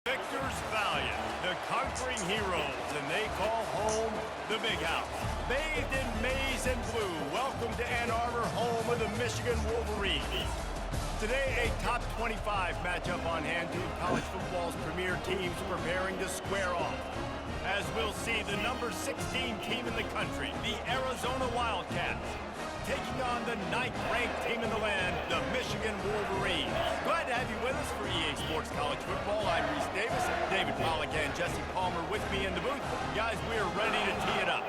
Victors Valiant, the conquering heroes, and they call home the Big House. Bathed in maize and blue, welcome to Ann Arbor, home of the Michigan Wolverines. Today, a top 25 matchup on hand, two of college football's premier teams preparing to square off. As we'll see, the number 16 team in the country, the Arizona Wildcats, taking on the 9th-ranked team in the land, the Michigan Wolverines. Glad to have you with us for EA Sports College Football. I'm Reese Davis, David Pollack and Jesse Palmer with me in the booth. Guys, we are ready to tee it up.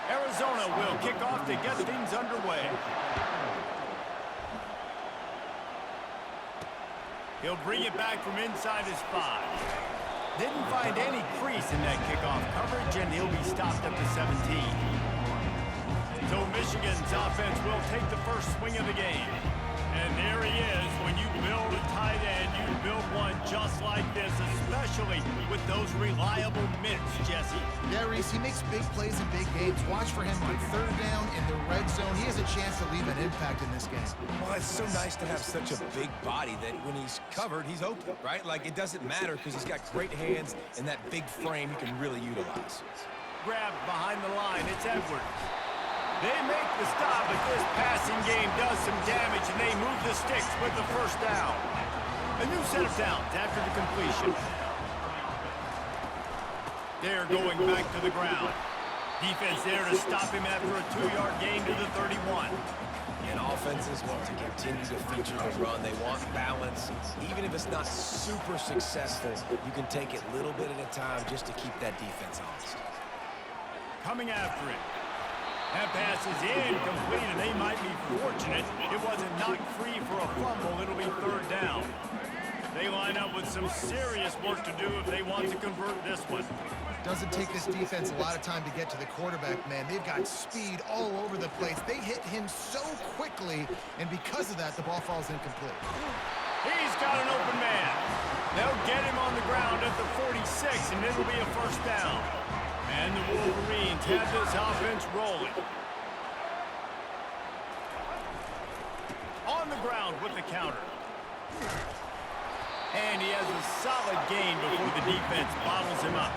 Arizona will kick off to get things underway. He'll bring it back from inside his 5. Didn't find any crease in that kickoff coverage, and he'll be stopped up to 17. So Michigan's offense will take the first swing of the game. And there he is. When you build a tight end, you build one just like this, especially with those reliable mitts, Jesse. Yeah, Reese, he makes big plays in big games. Watch for him on third down in the red zone. He has a chance to leave an impact in this game. Well, it's so nice to have such a big body that when he's covered, he's open, right? Like, it doesn't matter because he's got great hands and that big frame he can really utilize. Grabbed behind the line, it's Edwards. They make the stop, but this passing game does some damage, and they move the sticks with the first down. A new set of downs after the completion. They're going back to the ground. Defense there to stop him after a 2-yard gain to the 31. And offenses want to continue to feature the run. They want balance. Even if it's not super successful, you can take it little bit at a time just to keep that defense honest. Coming after it. That pass is incomplete, and they might be fortunate it wasn't knocked free for a fumble. It'll be third down. They line up with some serious work to do if they want to convert this one. Doesn't take this defense a lot of time to get to the quarterback, man. They've got speed all over the place. They hit him so quickly, and because of that, the ball falls incomplete. He's got an open man. They'll get him on the ground at the 46, and it'll be a first down. And the Wolverines have this offense rolling. On the ground with the counter. And he has a solid gain before the defense bottles him up.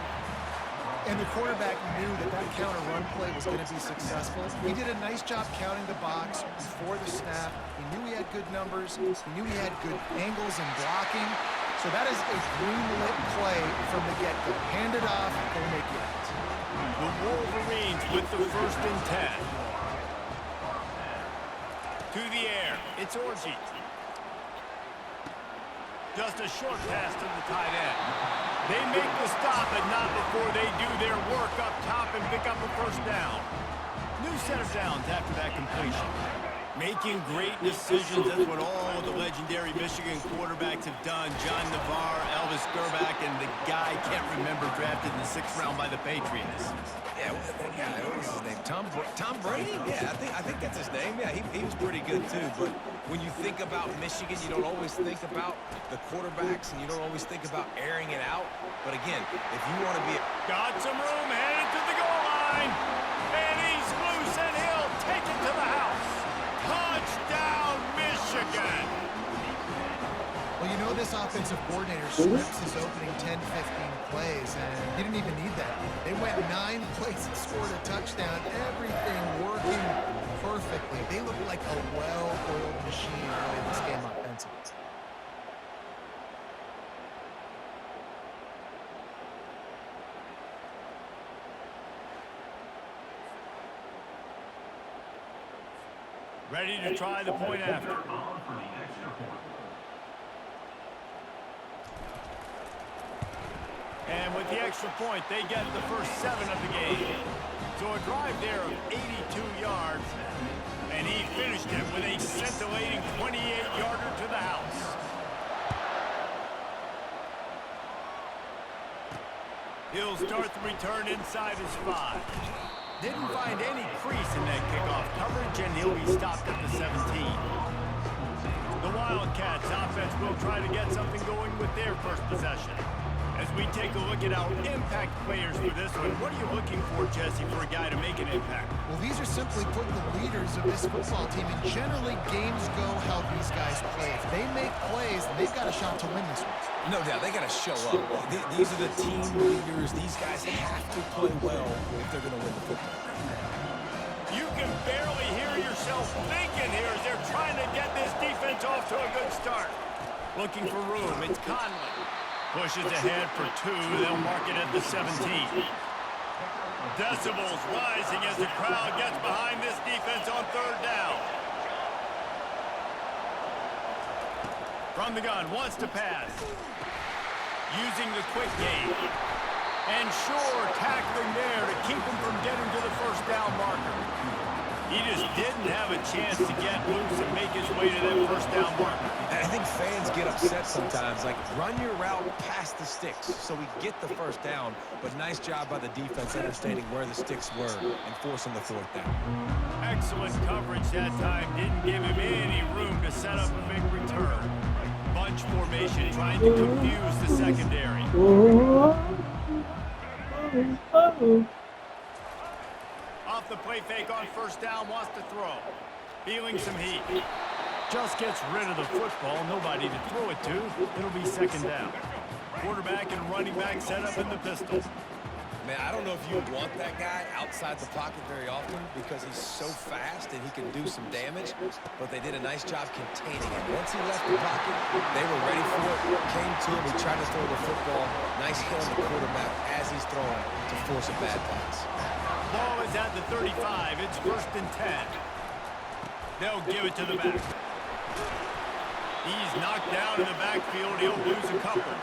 And the quarterback knew that that counter run play was going to be successful. He did a nice job counting the box before the snap. He knew he had good numbers. He knew he had good angles and blocking. So that is a green-lit play from the get-go. Hand it off, go make it. The Wolverines with the 1st and 10. To the air, it's Orji. Just a short pass to the tight end. They make the stop, but not before they do their work up top and pick up a first down. New set of downs after that completion. Making great decisions, that's what all of the legendary Michigan quarterbacks have done. John Navarre, Elvis Gerbach, and the guy, can't remember, drafted in the 6th round by the Patriots. Yeah, what was his name? Tom Brady? Yeah, I think that's his name. Yeah, he was pretty good too. But when you think about Michigan, you don't always think about the quarterbacks, and you don't always think about airing it out. But again, if you want to be... Got some room, headed to the goal line. And he's loose, and he'll take it to the house. Touchdown, Michigan! Well, you know this offensive coordinator scripts his opening 10, 15 plays, and he didn't even need that. They went 9 plays and scored a touchdown. Everything working perfectly. They look like a well-oiled machine early in this game offensively. Ready to try the point after. And with the extra point, they get the first 7 of the game. So a drive there of 82 yards, and he finished it with a scintillating 28-yarder to the house. He'll start the return inside his 5. Didn't find any crease in that kickoff coverage, and he'll be stopped at the 17. The Wildcats offense will try to get something going with their first possession. As we take a look at our impact players for this one, what are you looking for, Jesse, for a guy to make an impact? Well, these are simply put the leaders of this football team, and generally games go how these guys play. If they make plays, then they've got a shot to win this one. No doubt, they got to show up. These are the team leaders. These guys have to play well if they're going to win the football. You can barely hear yourself thinking here as they're trying to get this defense off to a good start. Looking for room, it's Conley. Pushes ahead for 2. They'll mark it at the 17. Decibels rising as the crowd gets behind this defense on 3rd down. From the gun, wants to pass. Using the quick game. And Shore tackling there to keep him from getting to the 1st down marker. He just didn't have a chance to get loose and make his way to that 1st down marker. And I think fans get upset sometimes, like run your route past the sticks so we get the 1st down, but nice job by the defense understanding where the sticks were and forcing the 4th down. Excellent coverage that time. Didn't give him any room to set up a big return. Bunch formation trying to confuse the secondary. Off the play fake on 1st down, wants to throw. Feeling some heat. Just gets rid of the football, nobody to throw it to. It'll be 2nd down. Quarterback and running back set up in the pistol. Man, I don't know if you want that guy outside the pocket very often because he's so fast and he can do some damage, but they did a nice job containing him. Once he left the pocket, they were ready for it, came to him, he tried to throw the football. Nice hit on the quarterback as he's throwing to force a bad pass. Ball is at the 35. It's 1st and 10. They'll give it to the back. He's knocked down in the backfield. He'll lose a couple.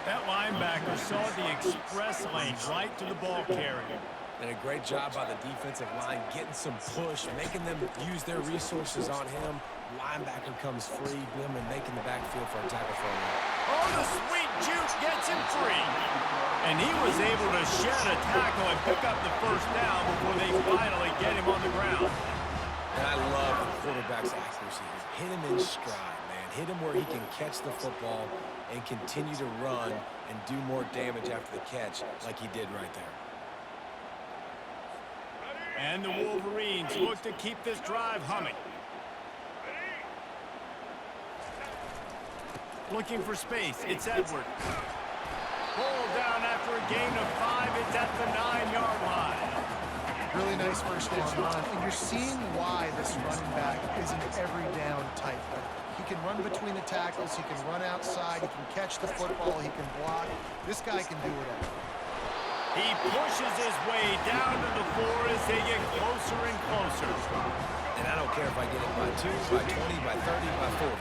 That linebacker saw the express lane right to the ball carrier. And a great job by the defensive line getting some push, making them use their resources on him. Linebacker comes free, boom, and making the backfield for a tackle for him. Oh, the sweet juke gets him free. And he was able to shed a tackle and pick up the 1st down before they finally get him on the ground. And I love the quarterback's accuracy. Hit him in stride, man. Hit him where he can catch the football and continue to run and do more damage after the catch like he did right there. And the Wolverines look to keep this drive humming. Looking for space. It's Edwards. Pulled down after a gain of 5. It's at the 9-yard line. Really nice 1st down run, and you're seeing why this running back is an every down type. He can run between the tackles, he can run outside, he can catch the football, he can block. This guy can do whatever. He pushes his way down to the 4 as they get closer and closer. And I don't care if I get it by 2, by 20, by 30, by 40.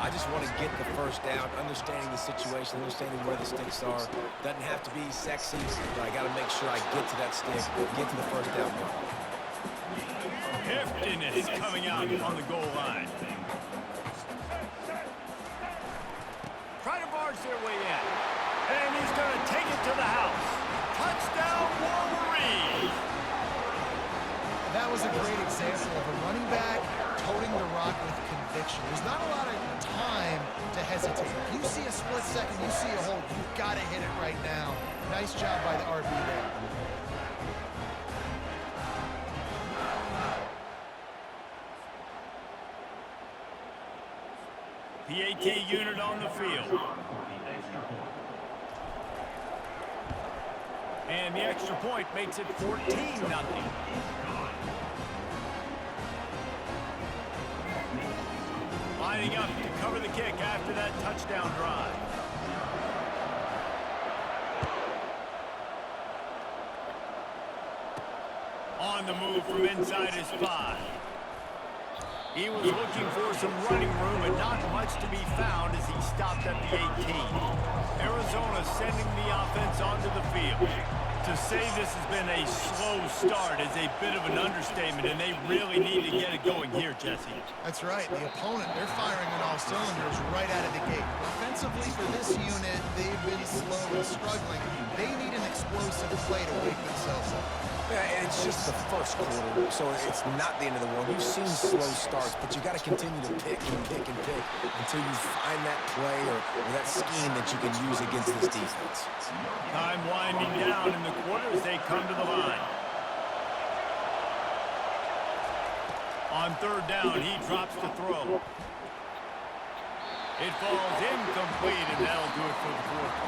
I just want to get the 1st down, understanding the situation, understanding where the sticks are. Doesn't have to be sexy, but I got to make sure I get to that stick, get to the 1st down mark. Hifton is coming out on the goal line. Try to barge their way in. And he's going to take it to the house. Touchdown, Wolverines! That was a great example of a running back toting the rock with conviction. There's not a lot of time to hesitate. If you see a split second, you see a hole, you've got to hit it right now. Nice job by the RB there. PAT unit on the field. And the extra point makes it 14-0. Lining up to cover the kick after that touchdown drive. On the move from inside his 5. He was looking for some running room and not much to be found as he stopped at the 18. Arizona sending the offense onto the field. To say this has been a slow start is a bit of an understatement, and they really need to get it going here, Jesse. That's right. The opponent, they're firing on all cylinders right out of the gate. Offensively, Offensively, for this unit, they've been slow and struggling. They need an explosive play to wake themselves up. Yeah, and it's just the first quarter, so it's not the end of the world. You've seen slow starts, but you got to continue to pick and pick and pick until you find that play or that scheme that you can use against this defense. Time winding down in the quarter as they come to the line. On third down, he drops the throw. It falls incomplete, and that'll do it for the quarter.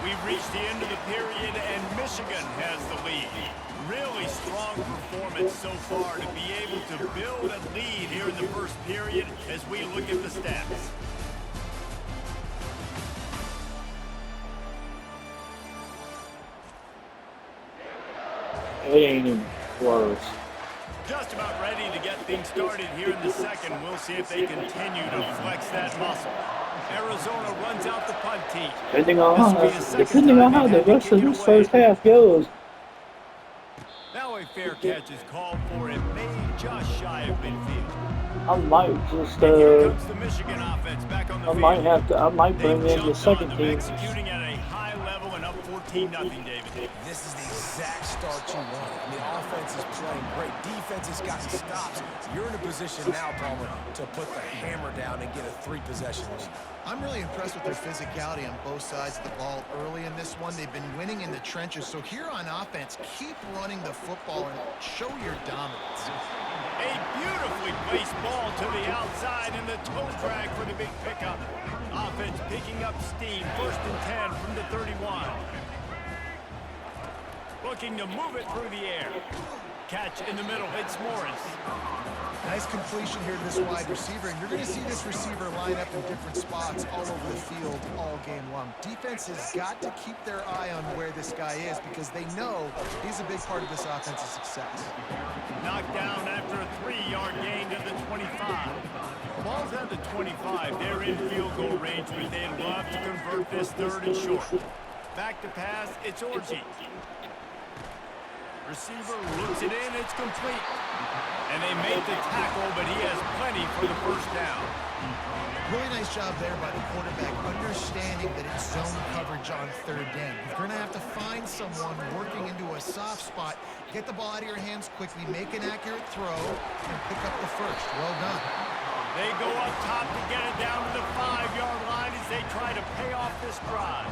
We've reached the end of the period, and Michigan has the lead. Really strong performance so far to be able to build a lead here in the first period as we look at the stats. It ain't even close. Just about ready to get things started here in the second. We'll see if they continue to flex that muscle. Arizona runs out the punt team. Depending on how the rest of this first half goes. Now a fair catch is called for. It may just shy of midfield. I might just Here comes the Michigan offense back on the field. I might bring in the second team. Executing at a high level and up 14-0, David. This is the exact start you want. I mean, offense is playing great. Defense has gotten stops. You're in a position now, Palmer, to put the hammer down and get a 3-possession lead. I'm really impressed with their physicality on both sides of the ball early in this one. They've been winning in the trenches. So here on offense, keep running the football and show your dominance. A beautifully placed ball to the outside and the toe drag for the big pickup. Offense picking up steam. 1st and 10 from the 31. Looking to move it through the air. Catch in the middle. It's Morris. Nice completion here to this wide receiver, and you're going to see this receiver line up in different spots all over the field all game long. Defense has got to keep their eye on where this guy is because they know he's a big part of this offense's success. Knocked down after a 3-yard gain to the 25. Ball's at the 25. They're in field goal range, but they'd love to convert this 3rd and short. Back to pass, it's Orji. Receiver looks it in, it's complete. And they make the tackle, but he has plenty for the 1st down. Really nice job there by the quarterback, understanding that it's zone coverage on 3rd down. You're going to have to find someone working into a soft spot, get the ball out of your hands quickly, make an accurate throw, and pick up the 1st. Well done. They go up top to get it down to the 5-yard line as they try to pay off this drive.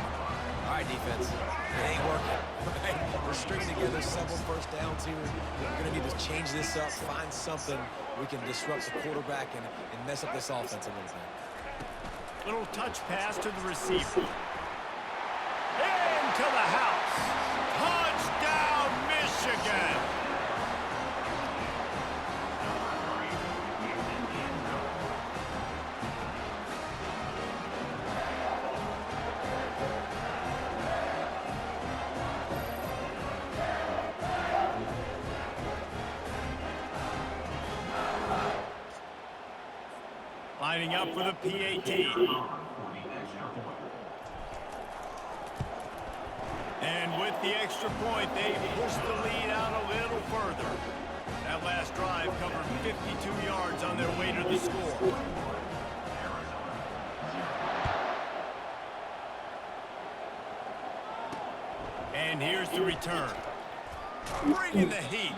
All right, defense. It ain't working. Right? We're stringing together several 1st downs here. We're going to need to change this up, find something we can disrupt the quarterback and mess up this offense a little bit. Little touch pass to the receiver. Into the house. Touchdown, Michigan. Lining up for the PAT. And with the extra point, they push the lead out a little further. That last drive covered 52 yards on their way to the score. And here's the return. Bringing the heat.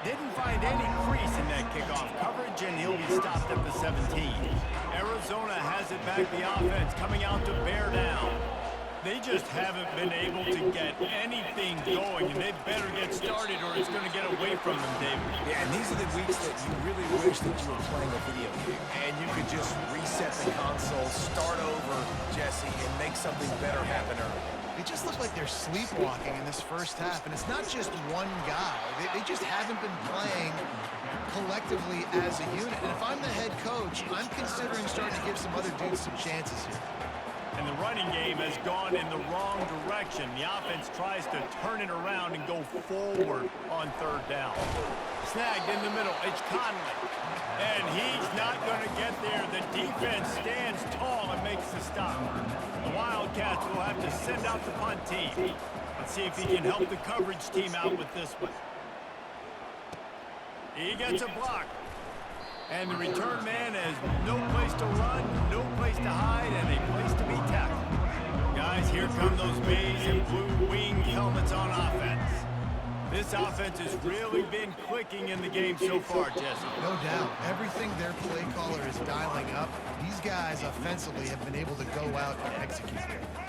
Didn't find any crease in that kickoff coverage, and he'll be stopped at the 17. Arizona has it back, the offense coming out to bear down. They just haven't been able to get anything going, and they better get started or it's going to get away from them, David. Yeah, and these are the weeks that you really wish that you were playing a video game. And you could just reset the console, start over, Jesse, and make something better happen early. They just look like they're sleepwalking in this 1st half, and it's not just one guy. They just haven't been playing collectively as a unit. And if I'm the head coach, I'm considering starting to give some other dudes some chances here. And the running game has gone in the wrong direction. The offense tries to turn it around and go forward on 3rd down. Snagged in the middle. It's Conley. And he's not going to get there. The defense stands tall and makes the stop. The Wildcats will have to send out the punt team. Let's see if he can help the coverage team out with this one. He gets a block. And the return man has no place to run, no place to hide, and a place to Guys, here come those maize and blue winged helmets on offense. This offense has really been clicking in the game so far, Jesse. No doubt. Everything their play caller is dialing up, these guys offensively have been able to go out and execute.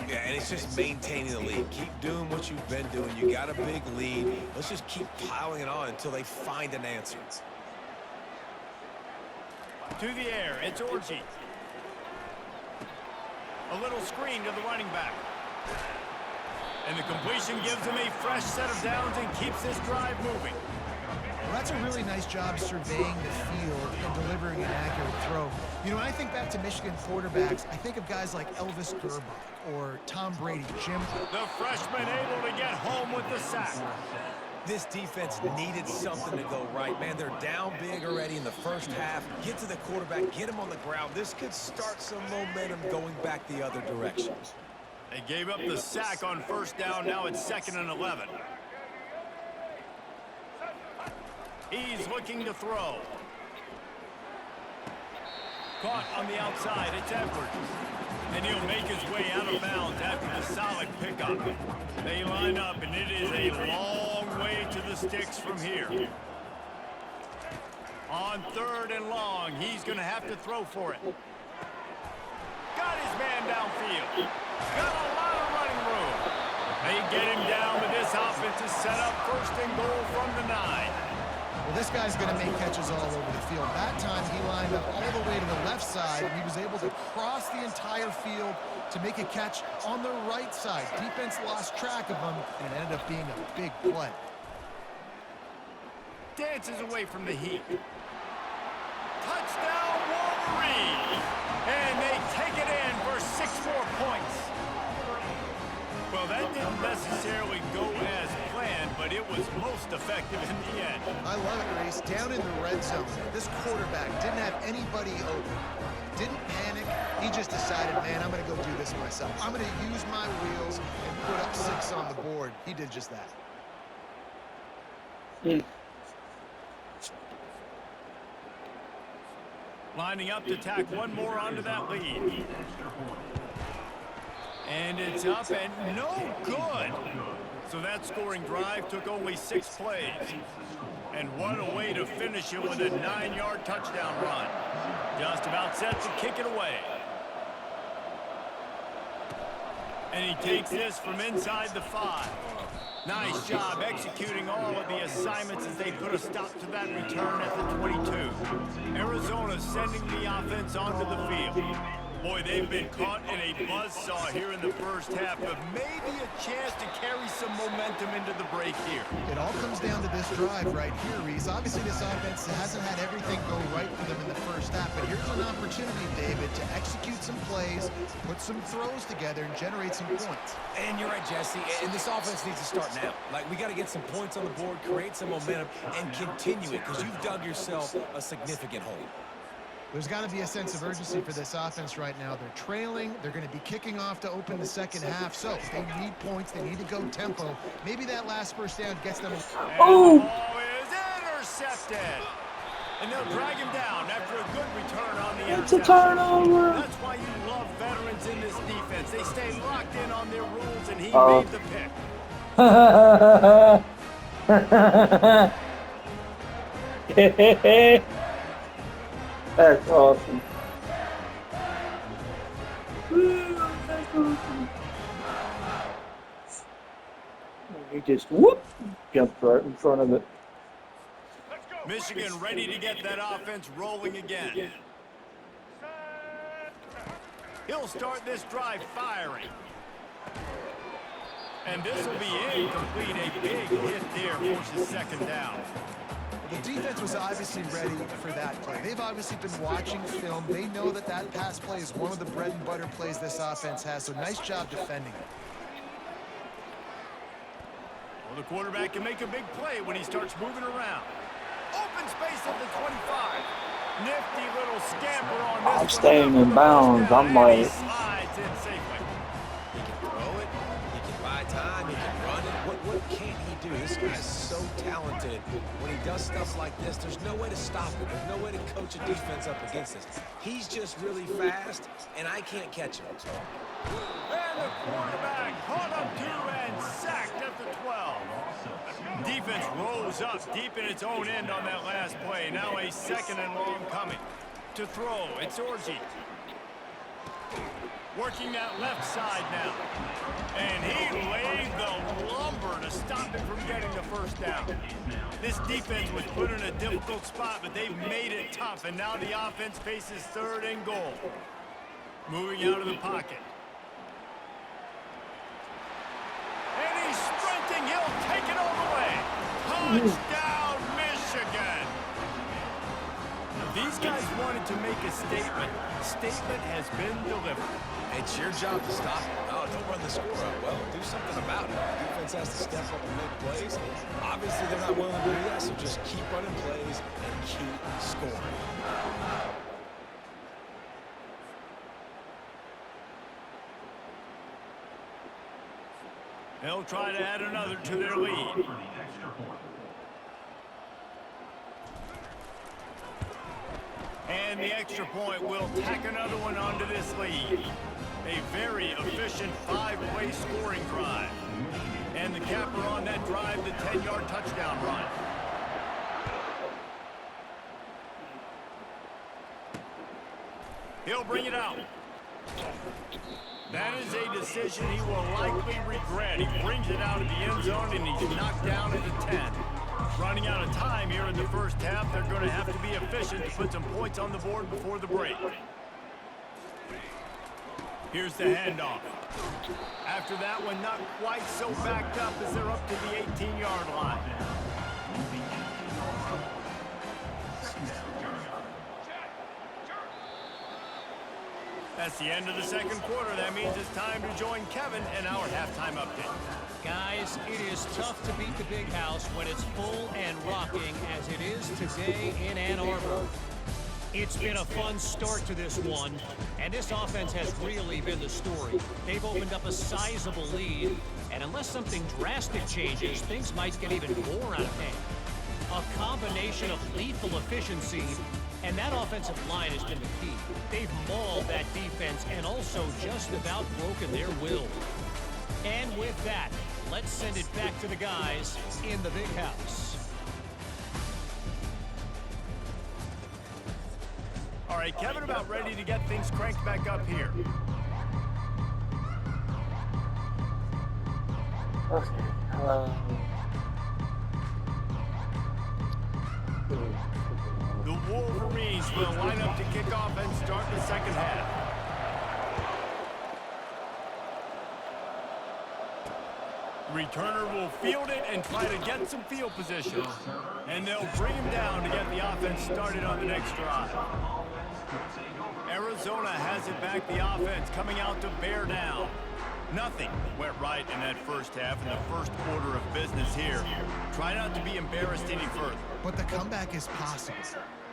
Yeah, and it's just maintaining the lead. Keep doing what you've been doing. You got a big lead. Let's just keep piling it on until they find an answer. To the air, it's Orji. A little screen to the running back. And the completion gives them a fresh set of downs and keeps this drive moving. Well, that's a really nice job surveying the field and delivering an accurate throw. You know, when I think back to Michigan quarterbacks, I think of guys like Elvis Gerbach or Tom Brady, Jim. The freshman able to get home with the sack. This defense needed something to go right, man. They're down big already in the first half. Get to the quarterback, get him on the ground. This could start some momentum going back the other direction. They gave up the sack on first down. Now it's 2nd and 11. He's looking to throw. Caught on the outside. It's Edwards. And he'll make his way out of bounds after the solid pickup. They line up, and it is a long way to the sticks from here. On 3rd and long, he's going to have to throw for it. Got his man downfield. Got a lot of running room. They get him down, but this offense is set up 1st and goal from the 9. Well, this guy's going to make catches all over the field. That time, he lined up all the way to the left side, and he was able to cross the entire field to make a catch on the right side. Defense lost track of him, and it ended up being a big play. Dances away from the heat. Touchdown, Wolverines! And they take it in for 6 more points. Well, that didn't necessarily go as planned, but it was most effective in the end. I love it, Reese. Down in the red zone, this quarterback didn't have anybody open. Didn't panic. He just decided, man, I'm going to go do this myself. I'm going to use my wheels and put up 6 on the board. He did just that. Lining up to tack one more onto that lead. And it's up and no good. So that scoring drive took only 6 plays. And what a way to finish it with a 9-yard touchdown run. Just about set to kick it away. And he takes this from inside the 5. Nice job executing all of the assignments as they put a stop to that return at the 22. Arizona sending the offense onto the field. Boy, they've been caught in a buzzsaw here in the first half, but maybe a chance to carry some momentum into the break here. It all comes down to this drive right here, Reese. Obviously, this offense hasn't had everything go right for them in the first half, but here's an opportunity, David, to execute some plays, put some throws together, and generate some points. And you're right, Jesse, and this offense needs to start now. Like, we got to get some points on the board, create some momentum, and continue it, because you've dug yourself a significant hole. There's got to be a sense of urgency for this offense right now. They're trailing. They're going to be kicking off to open the second half. So they need points. They need to go tempo. Maybe that last first down gets them. Oh! The ball is intercepted. And they'll drag him down after a good return on the interception. It's a turnover. That's why you love veterans in this defense. They stay locked in on their rules, and he made the pick. That's awesome. That's awesome. He just jumped right in front of it. Michigan ready to get that offense rolling again. He'll start this drive firing. And this will be incomplete. A big hit there forces 2nd down. The defense was obviously ready for that play. They've obviously been watching film. They know that that pass play is one of the bread and butter plays this offense has, so nice job defending it. Well, the quarterback can make a big play when he starts moving around. Open space at the 25. Nifty little scamper on this. I'm staying in bounds. I'm like... Slides in safely. He can throw it. He can buy time. He can run it. What can't he do? This guy's so talented, when he does stuff like this, there's no way to stop it. There's no way to coach a defense up against this. He's just really fast, and I can't catch him. And the quarterback caught up to and sacked at the 12. Defense rolls up deep in its own end on that last play. Now a 2nd and long coming. To throw, it's Orji. Working that left side now. And he laid the lumber to stop him from getting the first down. This defense was put in a difficult spot, but they've made it tough. And now the offense faces 3rd and goal. Moving out of the pocket. And he's sprinting. He'll take it all the way. Touchdown, Michigan. These guys wanted to make a statement. Statement has been delivered. It's your job to stop it. Oh, don't run the score up. Well, do something about it. The defense has to step up and make plays. Obviously, they're not willing to do that, so just keep running plays and keep scoring. They'll try to add another to their lead. And the extra point will tack another one onto this lead. A very efficient 5-play scoring drive. And the capper on that drive, the 10-yard touchdown run. He'll bring it out. That is a decision he will likely regret. He brings it out of the end zone, and he's knocked down at the 10. Running out of time here in the first half, they're going to have to be efficient to put some points on the board before the break. Here's the handoff. After that one, not quite so backed up as they're up to the 18-yard line. That's the end of the second quarter. That means it's time to join Kevin in our halftime update. Guys, it is tough to beat the Big House when it's full and rocking as it is today in Ann Arbor. It's been a fun start to this one, and this offense has really been the story. They've opened up a sizable lead, and unless something drastic changes, things might get even more out of hand. A combination of lethal efficiency, and that offensive line has been the key. They've mauled that defense and also just about broken their will. And with that, let's send it back to the guys in the Big House. All right, Kevin, about ready to get things cranked back up here. Okay. The Wolverines will line up to kick off and start the second half. Returner will field it and try to get some field position. And they'll bring him down to get the offense started on the next drive. Arizona has it back, the offense coming out to bear down. Nothing went right in that first half, in the first order of business here. Try not to be embarrassed any further. But the comeback is possible.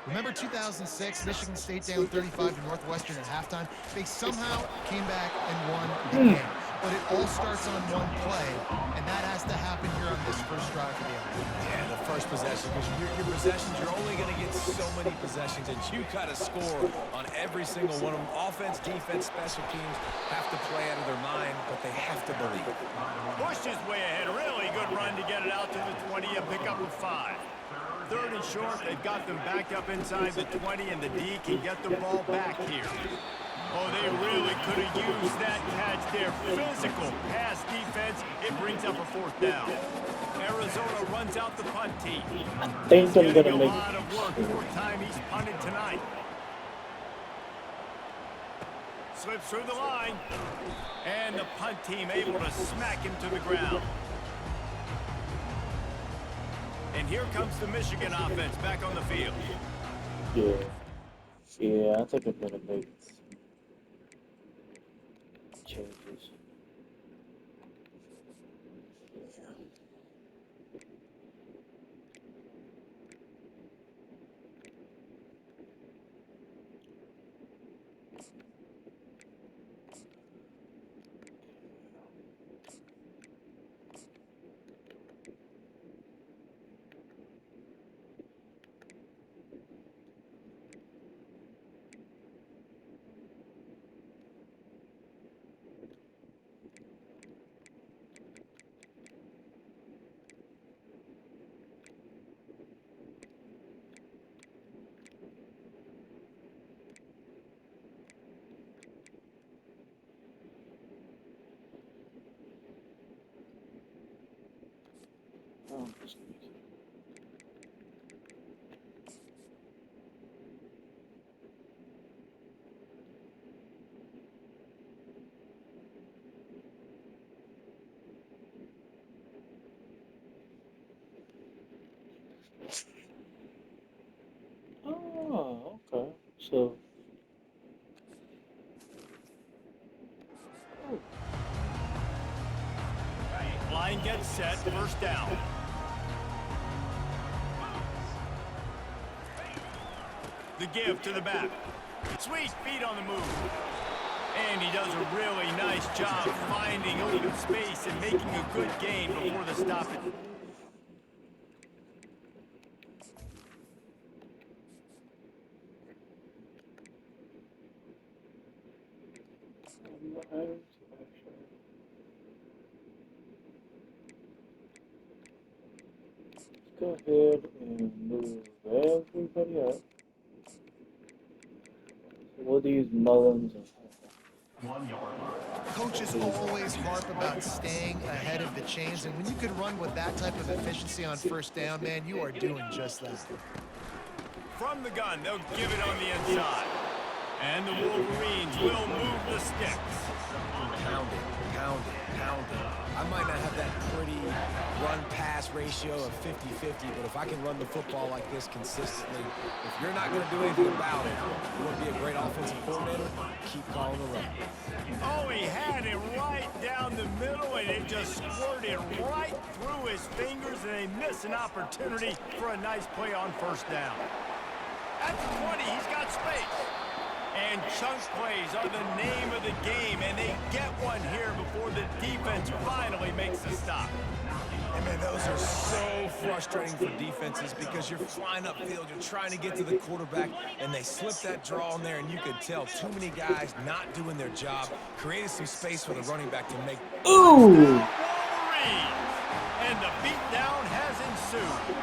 Remember 2006, Michigan State down 35 to Northwestern at halftime? They somehow came back and won the game. But it all starts on one play, and that has to happen here on this first drive for the offense. Yeah, the first possession, because your possessions, you're only going to get so many possessions, and you got to score on every single one of them. Offense, defense, special teams have to play out of their mind, but they have to believe. Pushed his way ahead. Really good run to get it out to the 20 and pick up a 5. Third and short, they've got them back up inside the 20, and the D can get the ball back here. Oh, they really could have used that catch there. Physical pass defense. It brings up a 4th down. Arizona runs out the punt team. I think I'm Getting gonna a make lot of work. 4th time he's punted tonight. Slips through the line. And the punt team able to smack him to the ground. And here comes the Michigan offense back on the field. Yeah, I think I'm gonna make changes. So Line gets set, first down. The give to the back. Sweet feet on the move. And he does a really nice job finding open space and making a good gain before the stoppage. let's go ahead and move everybody up. So we'll use Mullins and Coaches always harp about staying ahead of the chains, and when you can run with that type of efficiency on first down, man, you are doing just that. From the gun, they'll give it on the inside. And the Wolverines will move the sticks. Pound it, pound it, pound it. I might not have that pretty run-pass ratio of 50-50, but if I can run the football like this consistently, if you're not going to do anything about it, you want to be a great offensive coordinator, keep calling the run. Oh, he had it right down the middle, and it just squirted right through his fingers, and they miss an opportunity for a nice play on first down. At the 20, he's got space. And chunk plays are the name of the game, and they get one here before the defense finally makes the stop. And man, those are so frustrating for defenses because you're flying upfield, you're trying to get to the quarterback, and they slip that draw in there, and you can tell too many guys not doing their job, creating some space for the running back to make. ooh! Wolverines! And the beatdown has ensued.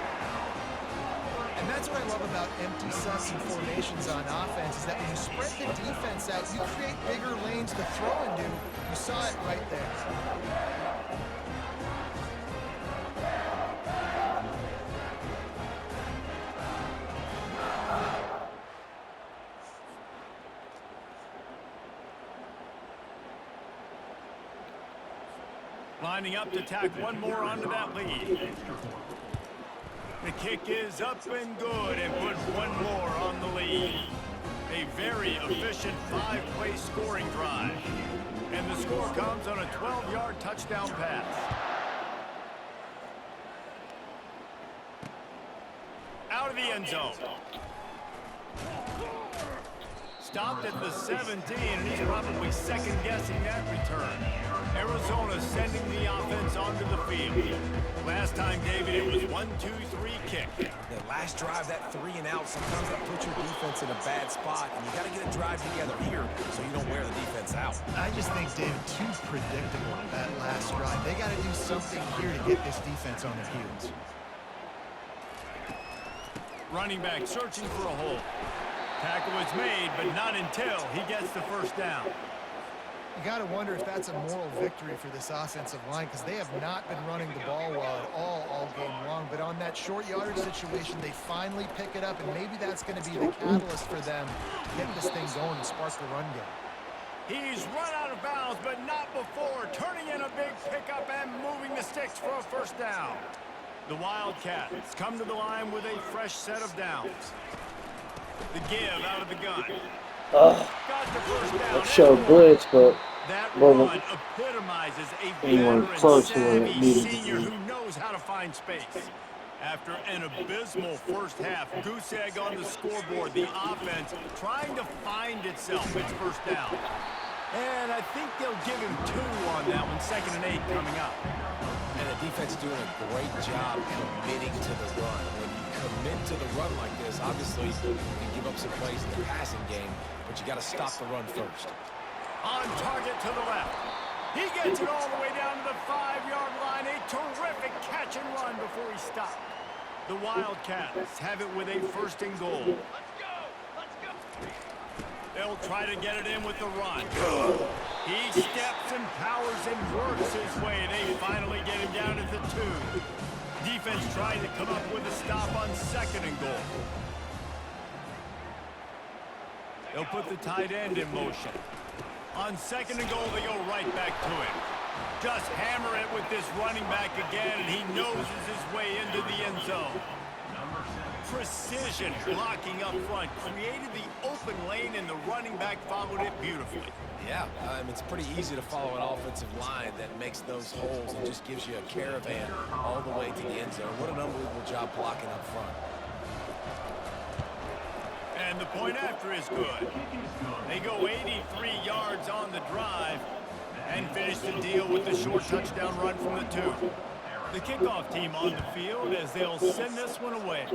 And that's what I love about empty sets and formations on offense, is that when you spread the defense out, you create bigger lanes to throw into. You saw it right there. Lining up to tack one more onto that lead. The kick is up and good, and put one more on the lead. A very efficient 5-play scoring drive. And the score comes on a 12-yard touchdown pass. Out of the end zone. Stopped at the 17, and he's probably second-guessing that return. Arizona sending the offense onto the field. Last time, David, it was 1-2-3 kick. The last drive, that 3 and out, sometimes that puts your defense in a bad spot, and you got to get a drive together here so you don't wear the defense out. I just think, David, too predictable that last drive. They got to do something here to get this defense on their heels. Running back searching for a hole. Tackle is made, but not until he gets the first down. You got to wonder if that's a moral victory for this offensive line, because they have not been running the ball well at all game long. But on that short yardage situation, they finally pick it up, and maybe that's going to be the catalyst for them to get this thing going and spark the run game. He's run out of bounds, but not before turning in a big pickup and moving the sticks for a first down. The Wildcats come to the line with a fresh set of downs. The give out of the gun. Got the first down. Let's show blitz, but that wasn't run epitomizes a anyone veteran, close to where it savvy needed to senior be. who knows how to find space. After an abysmal first half, goose egg on the scoreboard, the offense trying to find itself its first down. And I think they'll give him 2 on that one, 2nd and 8 coming up. And the defense is doing a great job committing to the run. When you commit to the run like this, obviously you can give up some plays in the passing game, but you got to stop the run first. On target to the left. He gets it all the way down to the 5-yard line. A terrific catch and run before he stopped. The Wildcats have it with a 1st and goal. Let's go! Let's go! They'll try to get it in with the run. He steps and powers and works his way. They finally get him down at the 2. Defense trying to come up with a stop on 2nd and goal. They'll put the tight end in motion. On 2nd and goal, they go right back to him. Just hammer it with this running back again, and he noses his way into the end zone. Precision blocking up front created the open lane, and the running back followed it beautifully. Yeah, it's pretty easy to follow an offensive line that makes those holes and just gives you a caravan all the way to the end zone. What an unbelievable job blocking up front. And the point after is good. They go 83 yards on the drive and finish the deal with the short touchdown run from the 2. The kickoff team on the field as they'll send this one away.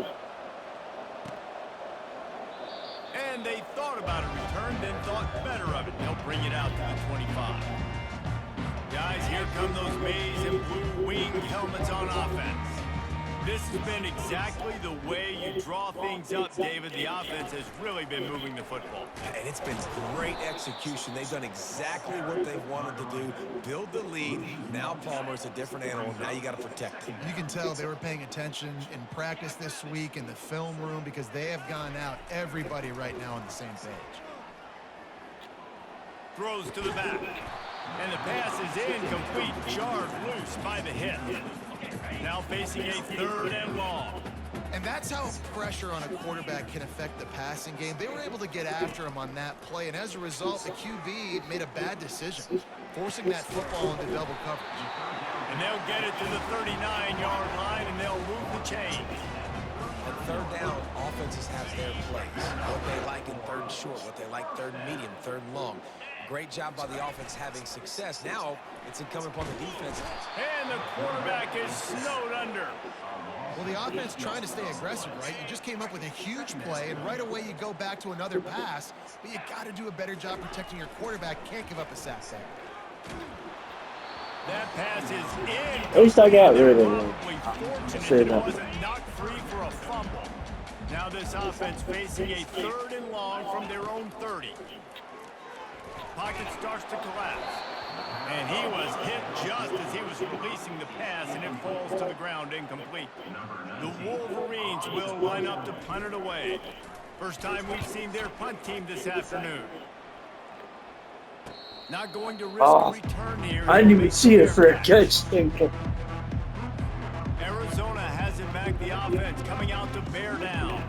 And they thought about a return, then thought better of it. They'll bring it out to the 25. Guys, here come those maize and blue wing helmets on offense. This has been exactly the way you draw things up, David. The offense has really been moving the football. And it's been great execution. They've done exactly what they've wanted to do. Build the lead. Now Palmer's a different animal. Now you got to protect him. You can tell they were paying attention in practice this week in the film room because they have gone out everybody right now on the same page. Throws to the back. And the pass is incomplete. Jarred loose by the hit. Now facing a 3rd and long. And that's how pressure on a quarterback can affect the passing game. They were able to get after him on that play, and as a result, the QB made a bad decision, forcing that football into double coverage. And they'll get it to the 39-yard line, and they'll move the chains. On 3rd down, offenses have their plays. What they like in 3rd and short, what they like 3rd and medium, 3rd and long. Great job by the offense having success. Now it's incumbent upon the defense. And the quarterback is snowed under. Well, the offense trying to stay aggressive, right? You just came up with a huge play, and right away you go back to another pass, but you got to do a better job protecting your quarterback. Can't give up a sack there. That pass is in. At least I got rid of him. Fortunate it wasn't knocked free for a fumble. Now this offense facing a 3rd and long from their own 30. Pocket starts to collapse. And he was hit just as he was releasing the pass, and it falls to the ground incomplete. The Wolverines will line up to punt it away. First time we've seen their punt team this afternoon. Not going to risk a return here. I didn't even see it for a catch. Arizona has it back, the offense coming out to bear down.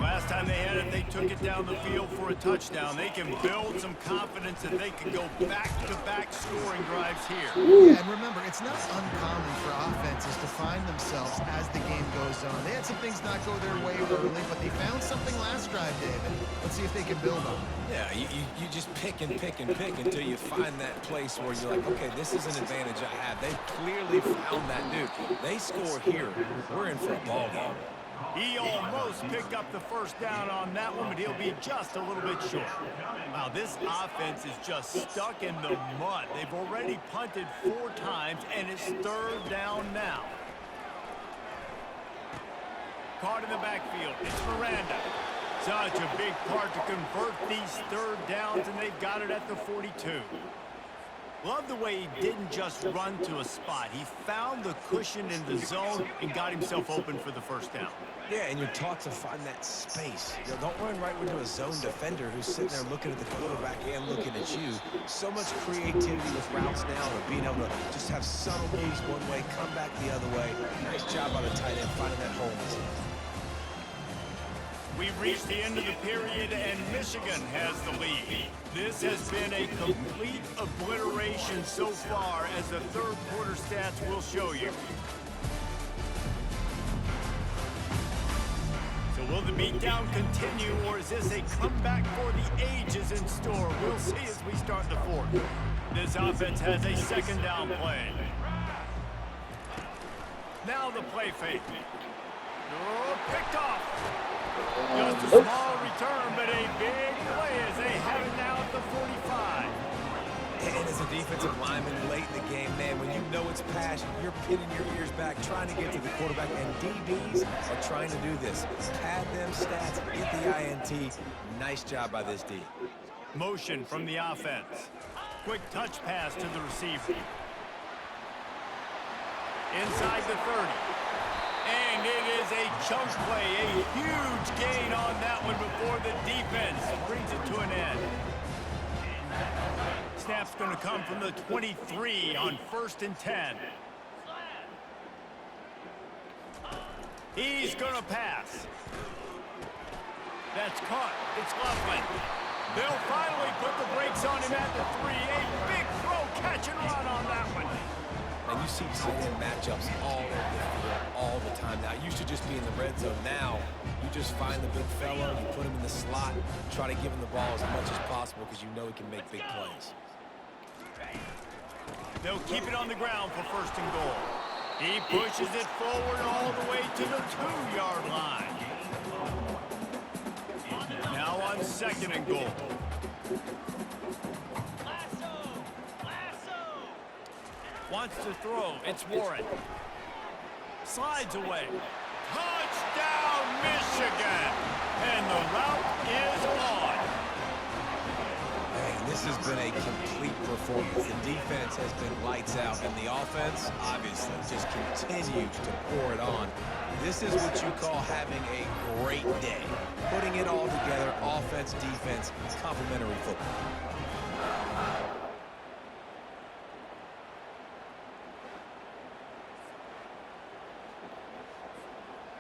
Last time they had it, they took it down the field for a touchdown. They can build some confidence that they can go back-to-back scoring drives here. Yeah, and remember, it's not uncommon for offenses to find themselves as the game goes on. They had some things not go their way early, but they found something last drive, David. Let's see if they can build on it. Yeah, you just pick and pick and pick until you find that place where you're like, okay, this is an advantage I have. They clearly found that dude. They score here. We're in for a ball game. He almost picked up the first down on that one, but he'll be just a little bit short. Wow, this offense is just stuck in the mud. They've already punted 4 times, and it's 3rd down now. Caught in the backfield. It's Miranda. Such a big part to convert these 3rd downs, and they've got it at the 42. Love the way he didn't just run to a spot. He found the cushion in the zone and got himself open for the first down. Yeah, and you're taught to find that space. You know, don't run right into a zone defender who's sitting there looking at the quarterback and looking at you. So much creativity with routes now, and being able to just have subtle moves one way, come back the other way. Nice job by the tight end finding that hole. We've reached the end of the period, and Michigan has the lead. This has been a complete obliteration so far, as the 3rd quarter stats will show you. So will the beatdown continue, or is this a comeback for the ages in store? We'll see as we start the 4th. This offense has a 2nd down play. Now the play fake. Oh, picked off. Just a small return, but a big play as they have it now at the 45. And as a defensive lineman late in the game, man, when you know it's passion, you're pinning your ears back, trying to get to the quarterback, and DBs are trying to do this. Pad them stats, get the INT. Nice job by this D. Motion from the offense. Quick touch pass to the receiver. Inside the 30. And it is a chunk play, a huge gain on that one before the defense brings it to an end. Snap's going to come from the 23 on 1st and 10. He's going to pass. That's caught. It's Loveland. They'll finally put the brakes on him at the 3. A big throw, catch and run on that one. And you see tight end matchups all over the field all the time now. It used to just be in the red zone. Now you just find the big fella, you put him in the slot, try to give him the ball as much as possible because you know he can make big plays. They'll keep it on the ground for 1st and goal. He pushes it forward all the way to the 2-yard line. Now on 2nd and goal. Wants to throw. It's Warren. Slides away. Touchdown, Michigan! And the route is on. Hey, this has been a complete performance. The defense has been lights out, and the offense, obviously, just continues to pour it on. This is what you call having a great day. Putting it all together, offense, defense, complementary football.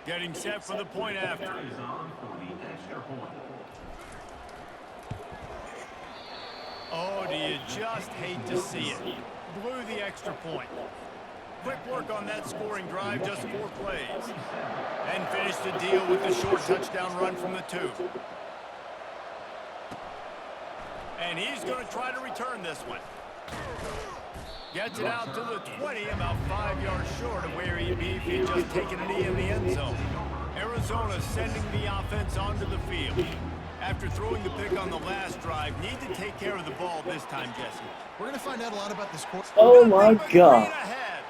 Getting set for the point after. Oh, do you just hate to see it? Blew the extra point. Quick work on that scoring drive, just 4 plays. And finished the deal with the short touchdown run from the 2. And he's going to try to return this one. Gets it out to the 20, about 5 yards short of where he'd be if he had just taken a knee in the end zone. Arizona sending the offense onto the field. After throwing the pick on the last drive, need to take care of the ball this time, Jesse. We're going to find out a lot about this quarter. Oh my God. Ahead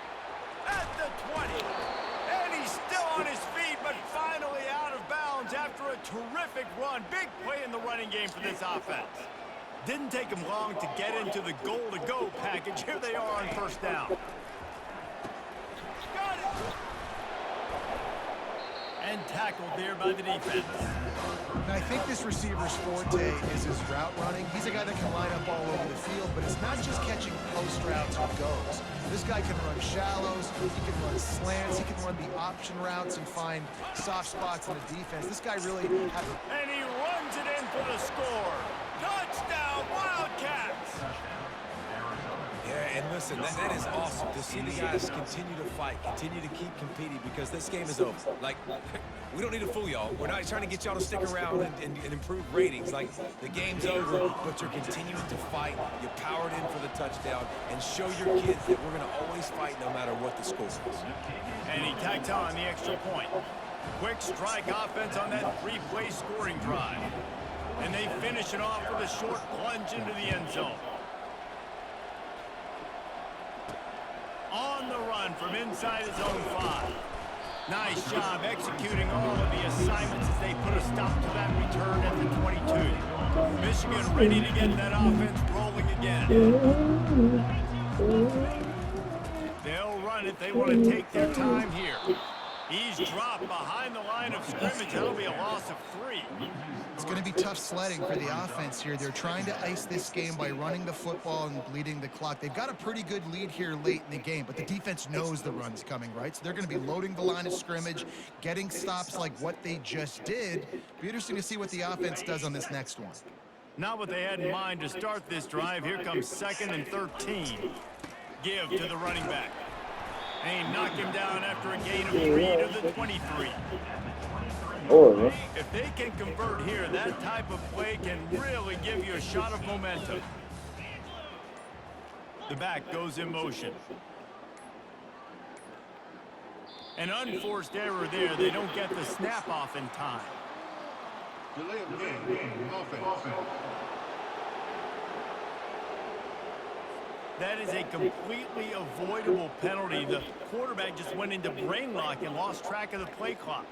at the 20. And he's still on his feet, but finally out of bounds after a terrific run. Big play in the running game for this offense. Didn't take him long to get into the goal-to-go package. Here they are on 1st down. Got it. And tackled there by the defense. Now, I think this receiver's forte is his route running. He's a guy that can line up all over the field, but it's not just catching post routes or goes. This guy can run shallows, he can run slants, he can run the option routes and find soft spots in the defense. This guy really has a... And he runs it in for the score. Touchdown, Wildcats! Yeah, and listen, that is awesome to see the guys continue to fight, continue to keep competing because this game is over. Like, we don't need to fool y'all. We're not trying to get y'all to stick around and improve ratings. Like, the game's over, but you're continuing to fight. You powered in for the touchdown and show your kids that we're going to always fight no matter what the score is. And he tacked on the extra point. Quick strike offense on that 3-play scoring drive. And they finish it off with a short plunge into the end zone. On the run from inside his own 5. Nice job executing all of the assignments as they put a stop to that return at the 22. Michigan ready to get that offense rolling again. They'll run it. They want to take their time here. He's dropped behind the line of scrimmage. That'll be a loss of 3. It's going to be tough sledding for the offense here. They're trying to ice this game by running the football and bleeding the clock. They've got a pretty good lead here late in the game, but the defense knows the run's coming, right? So they're going to be loading the line of scrimmage, getting stops like what they just did. Be interesting to see what the offense does on this next one. Not what they had in mind to start this drive. Here comes 2nd and 13. Give to the running back. And he knocked him down after a gain of 3 to the 23. Oh, If they can convert here, that type of play can really give you a shot of momentum. The back goes in motion. An unforced error there. They don't get the snap off in time. Delay of game. Offense. That is a completely avoidable penalty. The quarterback just went into brain lock and lost track of the play clock.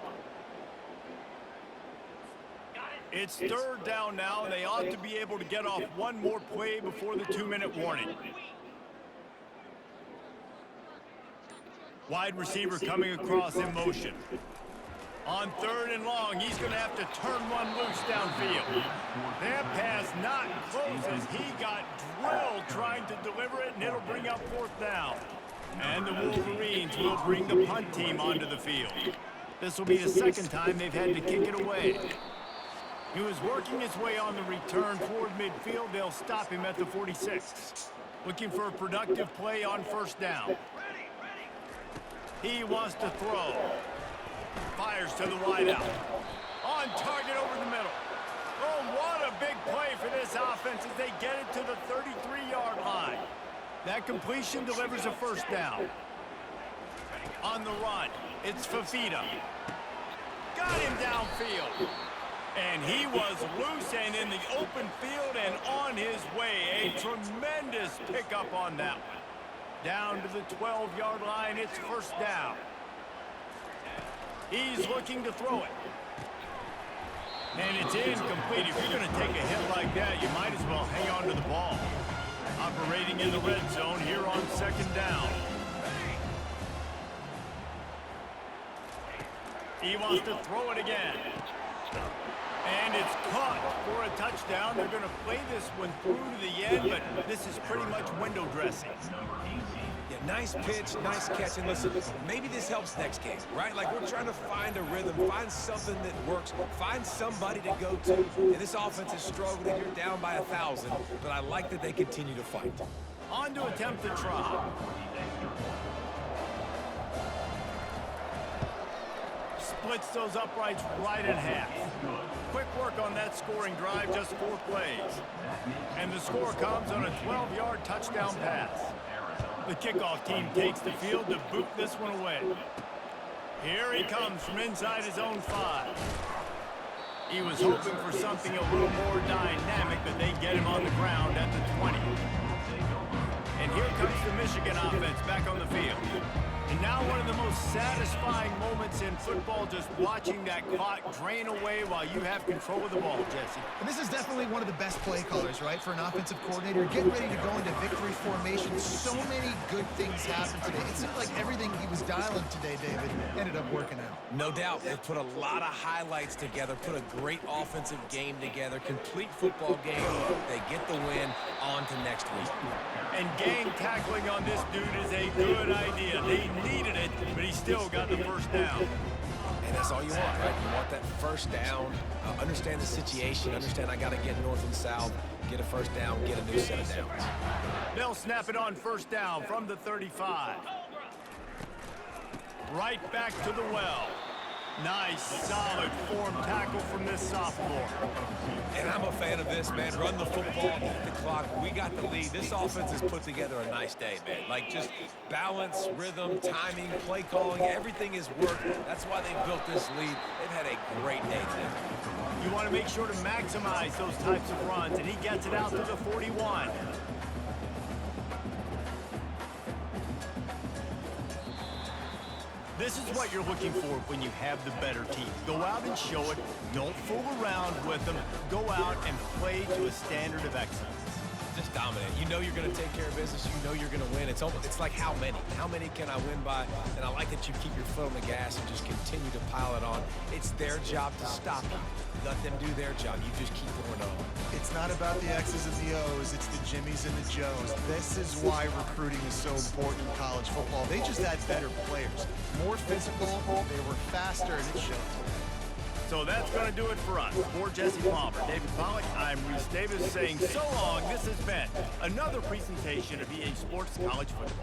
It's 3rd down now, and they ought to be able to get off one more play before the 2-minute warning. Wide receiver coming across in motion. On 3rd and long, he's going to have to turn one loose downfield. That pass not close as he got drilled trying to deliver it, and it'll bring up 4th down. And the Wolverines will bring the punt team onto the field. This will be the second time they've had to kick it away. He was working his way on the return toward midfield. They'll stop him at the 46. Looking for a productive play on first down. He wants to throw. Fires to the wideout. On target over the middle. Oh, what a big play for this offense as they get it to the 33-yard line. That completion delivers a first down. On the run, it's Fafita. Got him downfield. And he was loose and in the open field and on his way. A tremendous pickup on that one. Down to the 12-yard line, it's first down. He's looking to throw it. And it's incomplete. If you're going to take a hit like that, you might as well hang on to the ball. Operating in the red zone here on second down. He wants to throw it again. And it's caught for a touchdown. They're going to play this one through to the end, but this is pretty much window dressing. Yeah, nice pitch, nice catch. And listen, maybe this helps next game, right? Like, we're trying to find a rhythm, find something that works, find somebody to go to. And this offense is struggling. You're down by 1,000, but I like that they continue to fight. On to attempt the try. Splits those uprights right in half. Quick work on that scoring drive, just 4 plays. And the score comes on a 12-yard touchdown pass. The kickoff team takes the field to boot this one away. Here he comes from inside his own 5. He was hoping for something a little more dynamic, but they get him on the ground at the 20. And here comes the Michigan offense back on the field. And now one of the most satisfying moments in football, just watching that clock drain away while you have control of the ball, Jesse. And this is definitely one of the best play callers, right, for an offensive coordinator. Getting ready to go into victory formation. So many good things happened today. It seemed like everything he was dialing today, David, ended up working out. No doubt. They put a lot of highlights together, put a great offensive game together, complete football game. They get the win. On to next week. And gang tackling on this dude is a good idea. They needed it, but he still got the first down. And that's all you want, right? You want that first down, understand the situation, understand I got to get north and south, get a first down, get a new set of downs. They'll snap it on first down from the 35. Right back to the well. Nice, solid form tackle from this sophomore. And I'm a fan of this, man. Run the football, eat the clock. We got the lead. This offense has put together a nice day, man. Like, just balance, rhythm, timing, play calling, everything has worked. That's why they built this lead. They've had a great day today. You want to make sure to maximize those types of runs, and he gets it out to the 41. This is what you're looking for when you have the better team. Go out and show it. Don't fool around with them. Go out and play to a standard of excellence. Just dominate. You know you're going to take care of business. You know you're going to win. It's like how many? How many can I win by? And I like that you keep your foot on the gas and just continue to pile it on. It's their job to stop you. Let them do their job. You just keep going on. It's not about the X's and the O's. It's the Jimmies and the Joes. This is why recruiting is so important in college football. They just had better players. More physical, they were faster, and it showed. So that's going to do it for us. For Jesse Palmer, David Pollack, I'm Reese Davis saying so long. This has been another presentation of EA Sports College Football.